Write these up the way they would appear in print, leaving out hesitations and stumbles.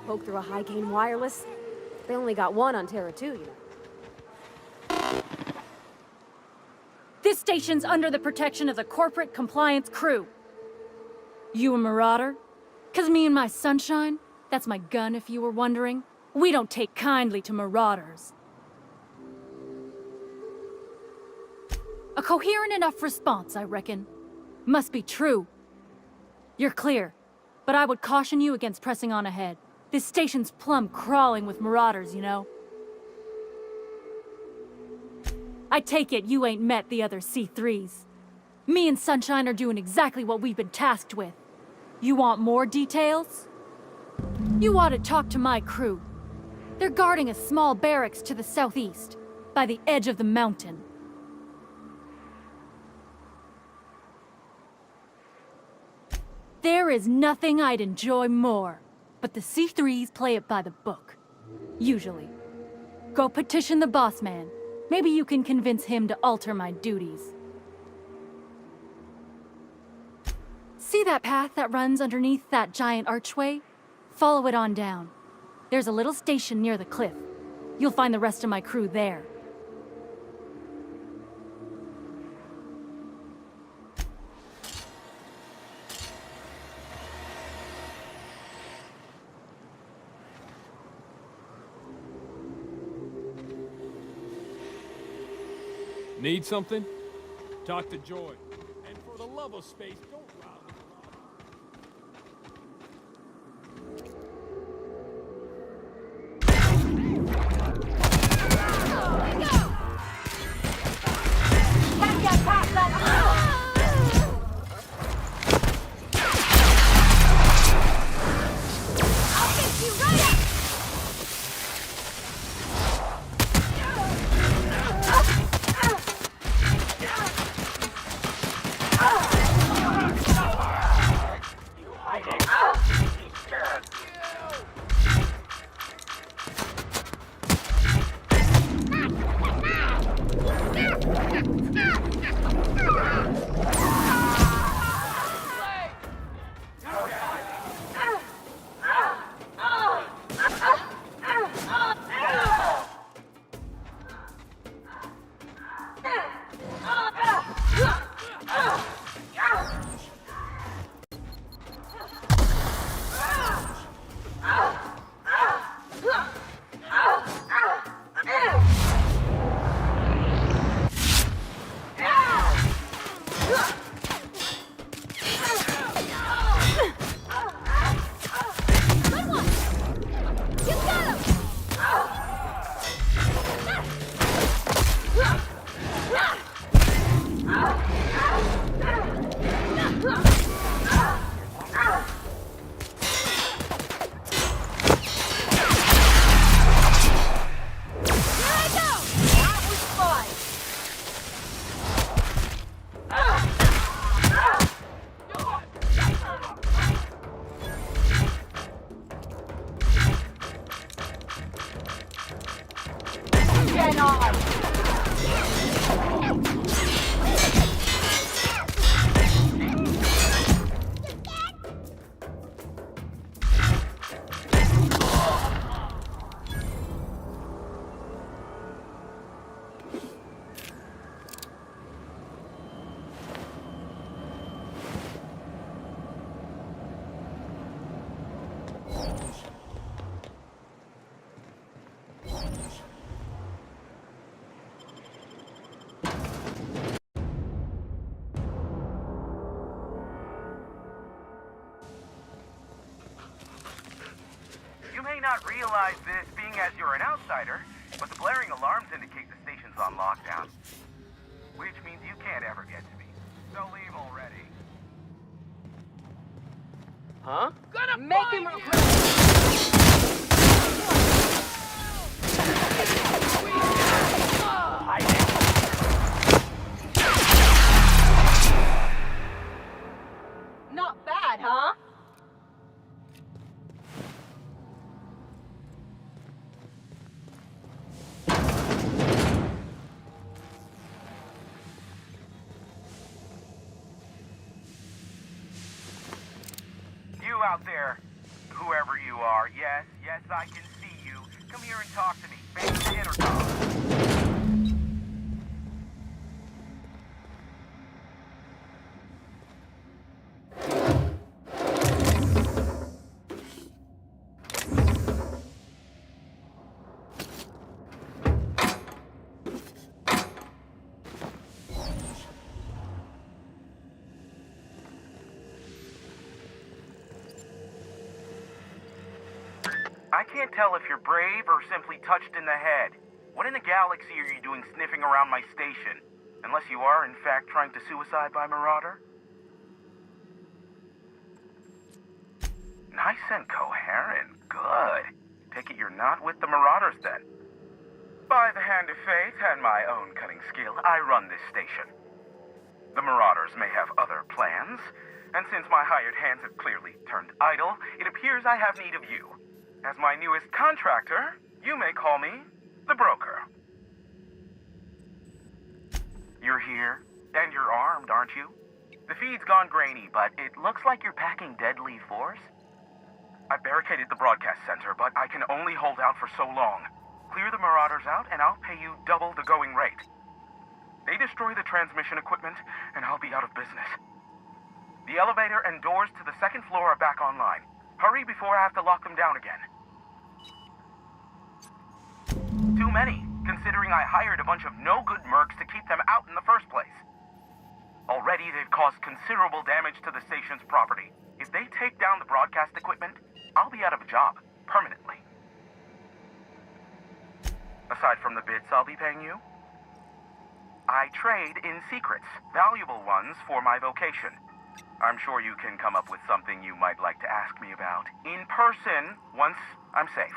poke through a high-gain wireless. They only got one on Terra 2, you know. This station's under the protection of the corporate compliance crew. You a marauder? 'Cause me and my sunshine, that's my gun if you were wondering, we don't take kindly to marauders. A coherent enough response, I reckon. Must be true. You're clear, but I would caution you against pressing on ahead. This station's plumb crawling with marauders, you know. I take it you ain't met the other C3s. Me and Sunshine are doing exactly what we've been tasked with. You want more details? You ought to talk to my crew. They're guarding a small barracks to the southeast, by the edge of the mountain. There is nothing I'd enjoy more, but the C3s play it by the book. Usually. Go petition the boss man. Maybe you can convince him to alter my duties. See that path that runs underneath that giant archway? Follow it on down. There's a little station near the cliff. You'll find the rest of my crew there. Need something? Talk to Joy. And for the love of space, don't rob me. You may not realize this, being as you're an outsider, but the blaring alarms indicate the station's on lockdown. Which means you can't ever get to me. So leave already. Huh? Gonna Make him Not bad, huh? You out there, whoever you are, yes, can't tell if you're brave or simply touched in the head. What in the galaxy are you doing sniffing around my station? Unless you are, in fact, trying to suicide by Marauder? Nice and coherent. Good. Take it you're not with the Marauders, then. By the hand of fate and my own cunning skill, I run this station. The Marauders may have other plans, and since my hired hands have clearly turned idle, it appears I have need of you. As my newest contractor, you may call me the Broker. You're here, and you're armed, aren't you? The feed's gone grainy, but it looks like you're packing deadly force. I barricaded the broadcast center, but I can only hold out for so long. Clear the Marauders out, and I'll pay you double the going rate. They destroy the transmission equipment, and I'll be out of business. The elevator and doors to the second floor are back online. Hurry before I have to lock them down again. Too many, considering I hired a bunch of no-good mercs to keep them out in the first place. Already, they've caused considerable damage to the station's property. If they take down the broadcast equipment, I'll be out of a job, permanently. Aside from the bits I'll be paying you, I trade in secrets, valuable ones for my vocation. I'm sure you can come up with something you might like to ask me about in person once I'm safe.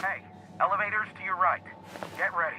Hey, elevators to your right. Get ready.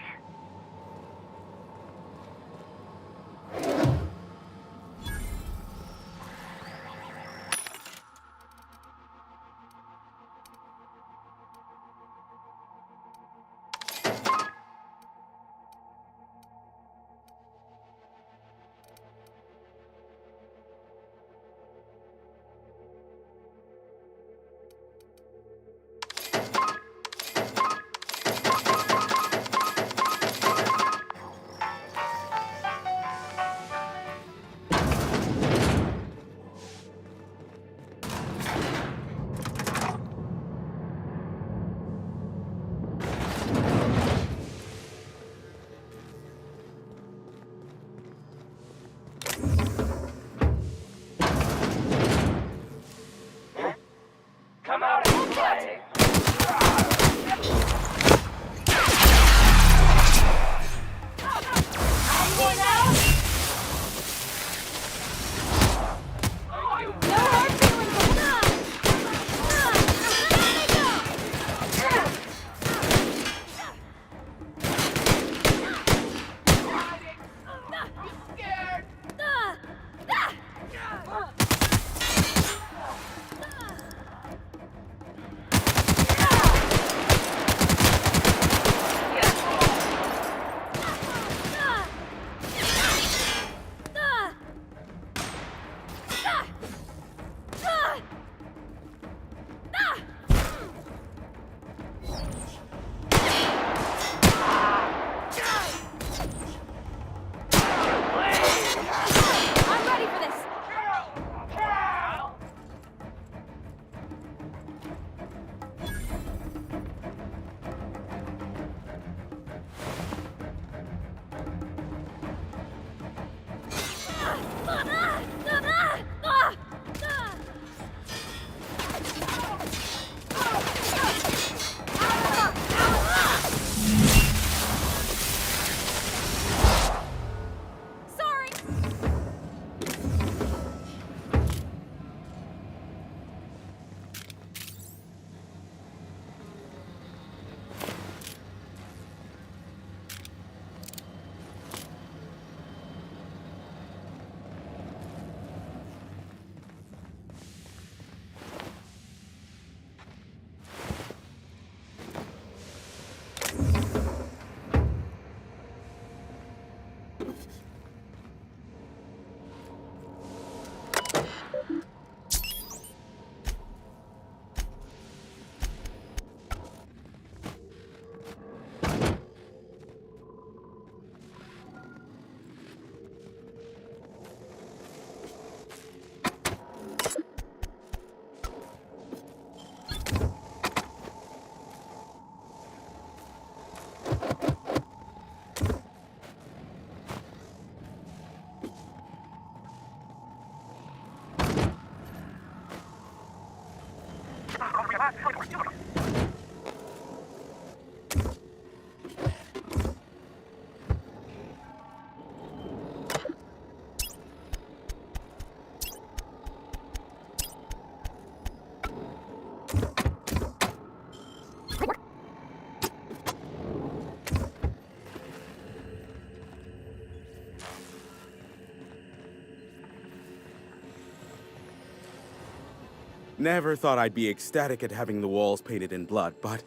Never thought I'd be ecstatic at having the walls painted in blood, but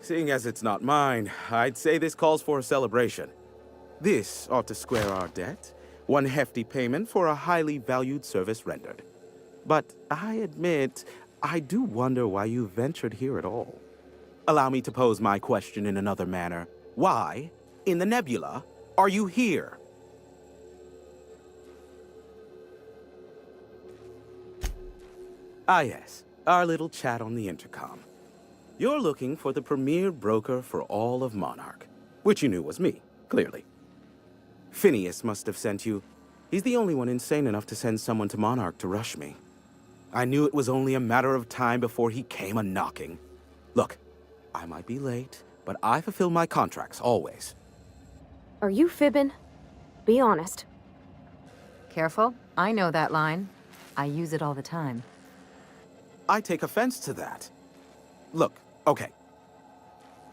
seeing as it's not mine, I'd say this calls for a celebration. This ought to square our debt. One hefty payment for a highly valued service rendered. But I admit, I do wonder why you ventured here at all. Allow me to pose my question in another manner. Why, in the nebula, are you here? Ah yes, our little chat on the intercom. You're looking for the premier broker for all of Monarch, which you knew was me, clearly. Phineas must have sent you. He's the only one insane enough to send someone to Monarch to rush me. I knew it was only a matter of time before he came a-knocking. Look, I might be late, but I fulfill my contracts, always. Are you fibbing? Be honest. Careful, I know that line. I use it all the time. I take offense to that. Look, okay.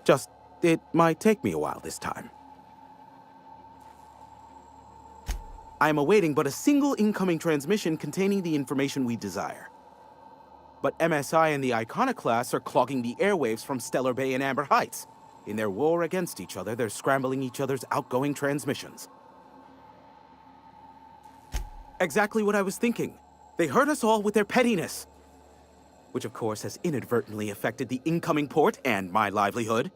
Just, it might take me a while this time. I am awaiting but a single incoming transmission containing the information we desire. But MSI and the Iconoclasts are clogging the airwaves from Stellar Bay and Amber Heights. In their war against each other, they're scrambling each other's outgoing transmissions. Exactly what I was thinking. They hurt us all with their pettiness. Which of course has inadvertently affected the incoming port and my livelihood.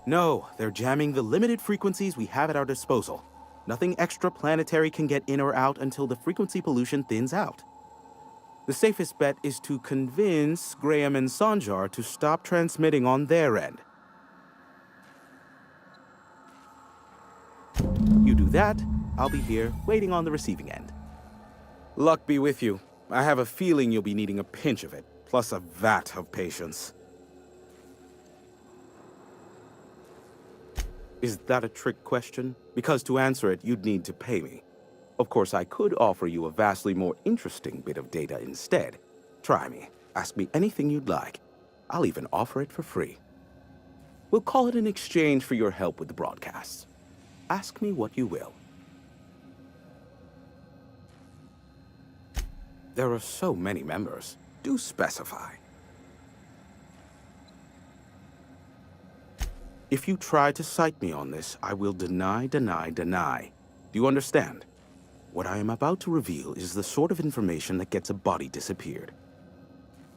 No, they're jamming the limited frequencies we have at our disposal. Nothing extraplanetary can get in or out until the frequency pollution thins out. The safest bet is to convince Graham and Sanjar to stop transmitting on their end. You do that, I'll be here, waiting on the receiving end. Luck be with you. I have a feeling you'll be needing a pinch of it, plus a vat of patience. Is that a trick question? Because to answer it, you'd need to pay me. Of course, I could offer you a vastly more interesting bit of data instead. Try me. Ask me anything you'd like. I'll even offer it for free. We'll call it an exchange for your help with the broadcasts. Ask me what you will. There are so many members. Do specify. If you try to cite me on this, I will deny, deny, deny. Do you understand? What I am about to reveal is the sort of information that gets a body disappeared.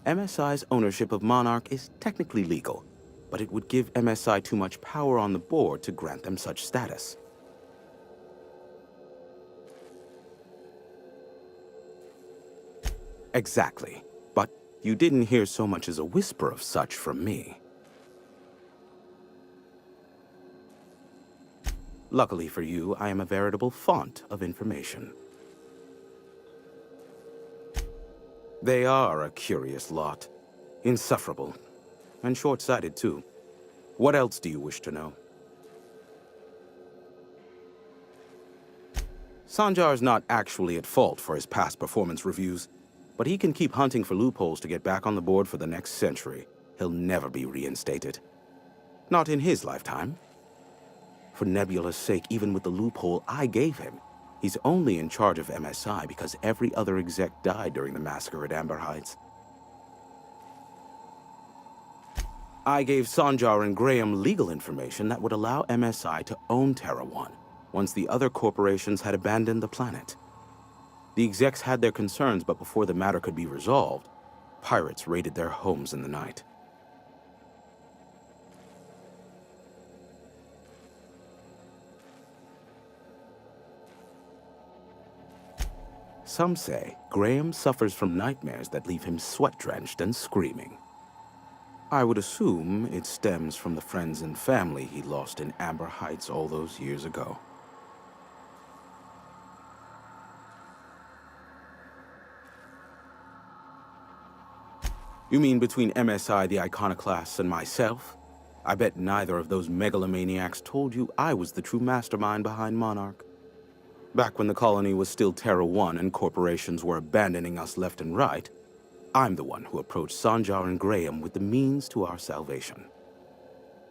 MSI's ownership of Monarch is technically legal, but it would give MSI too much power on the board to grant them such status. Exactly. But you didn't hear so much as a whisper of such from me. Luckily for you, I am a veritable font of information. They are a curious lot. Insufferable. And short-sighted, too. What else do you wish to know? Sanjar's not actually at fault for his past performance reviews, but he can keep hunting for loopholes to get back on the board for the next century. He'll never be reinstated. Not in his lifetime. For Nebula's sake, even with the loophole I gave him, he's only in charge of MSI because every other exec died during the massacre at Amber Heights. I gave Sanjar and Graham legal information that would allow MSI to own Terra 1, once the other corporations had abandoned the planet. The execs had their concerns, but before the matter could be resolved, pirates raided their homes in the night. Some say Graham suffers from nightmares that leave him sweat-drenched and screaming. I would assume it stems from the friends and family he lost in Amber Heights all those years ago. You mean between MSI the Iconoclasts and myself? I bet neither of those megalomaniacs told you I was the true mastermind behind Monarch. Back when the colony was still Terra 1 and corporations were abandoning us left and right, I'm the one who approached Sanjar and Graham with the means to our salvation.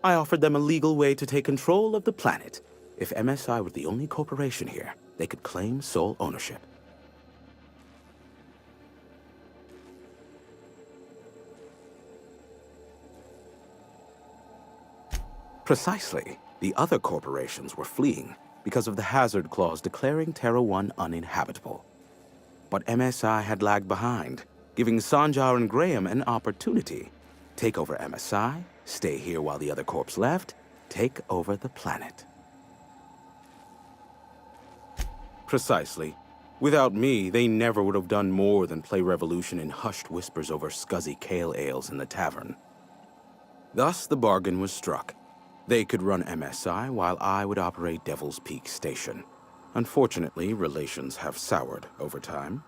I offered them a legal way to take control of the planet. If MSI were the only corporation here, they could claim sole ownership. Precisely. The other corporations were fleeing because of the hazard clause declaring Terra 1 uninhabitable. But MSI had lagged behind, giving Sanjar and Graham an opportunity. Take over MSI, stay here while the other corps left, take over the planet. Precisely. Without me, they never would have done more than play Revolution in hushed whispers over scuzzy kale ales in the tavern. Thus, the bargain was struck. They could run MSI while I would operate Devil's Peak Station. Unfortunately, relations have soured over time.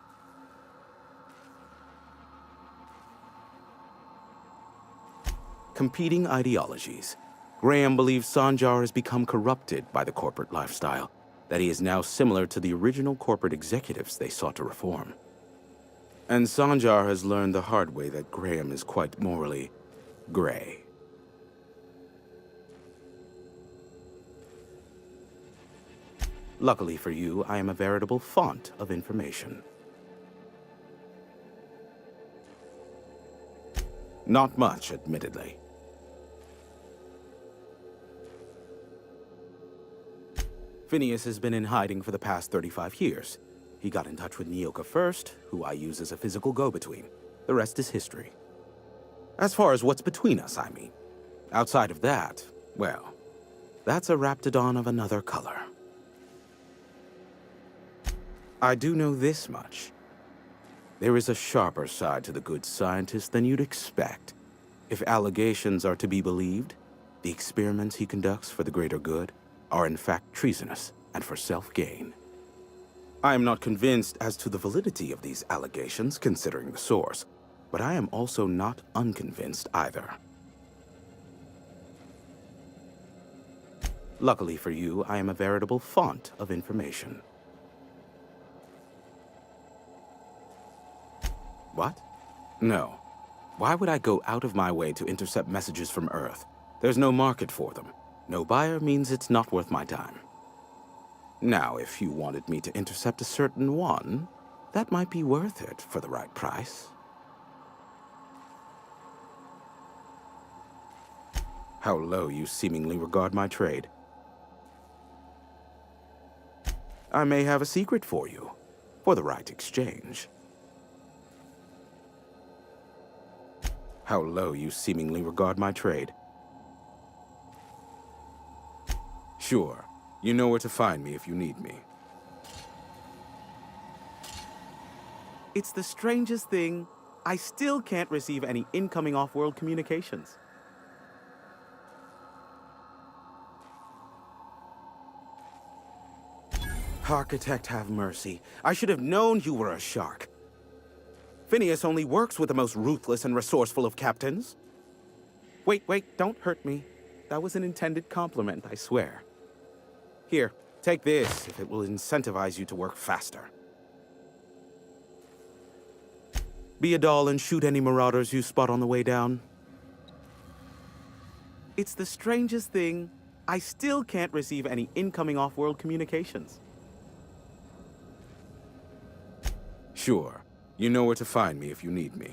Competing ideologies. Graham believes Sanjar has become corrupted by the corporate lifestyle, that he is now similar to the original corporate executives they sought to reform. And Sanjar has learned the hard way that Graham is quite morally gray. Luckily for you, I am a veritable font of information. Not much, admittedly. Phineas has been in hiding for the past 35 years. He got in touch with Nyoka first, who I use as a physical go-between. The rest is history. As far as what's between us, I mean. Outside of that, well, that's a Raptidon of another color. I do know this much. There is a sharper side to the good scientist than you'd expect. If allegations are to be believed, the experiments he conducts for the greater good are in fact treasonous and for self-gain. I am not convinced as to the validity of these allegations, considering the source, but I am also not unconvinced either. Luckily for you, I am a veritable font of information. What? No. Why would I go out of my way to intercept messages from Earth? There's no market for them. No buyer means it's not worth my time. Now, if you wanted me to intercept a certain one, that might be worth it for the right price. How low you seemingly regard my trade. I may have a secret for you, for the right exchange. How low you seemingly regard my trade. Sure, you know where to find me if you need me. It's the strangest thing. I still can't receive any incoming off-world communications. Architect, have mercy. I should have known you were a shark. Phineas only works with the most ruthless and resourceful of captains. Wait, don't hurt me. That was an intended compliment, I swear. Here, take this if it will incentivize you to work faster. Be a doll and shoot any marauders you spot on the way down. It's the strangest thing. I still can't receive any incoming off-world communications. Sure. You know where to find me if you need me.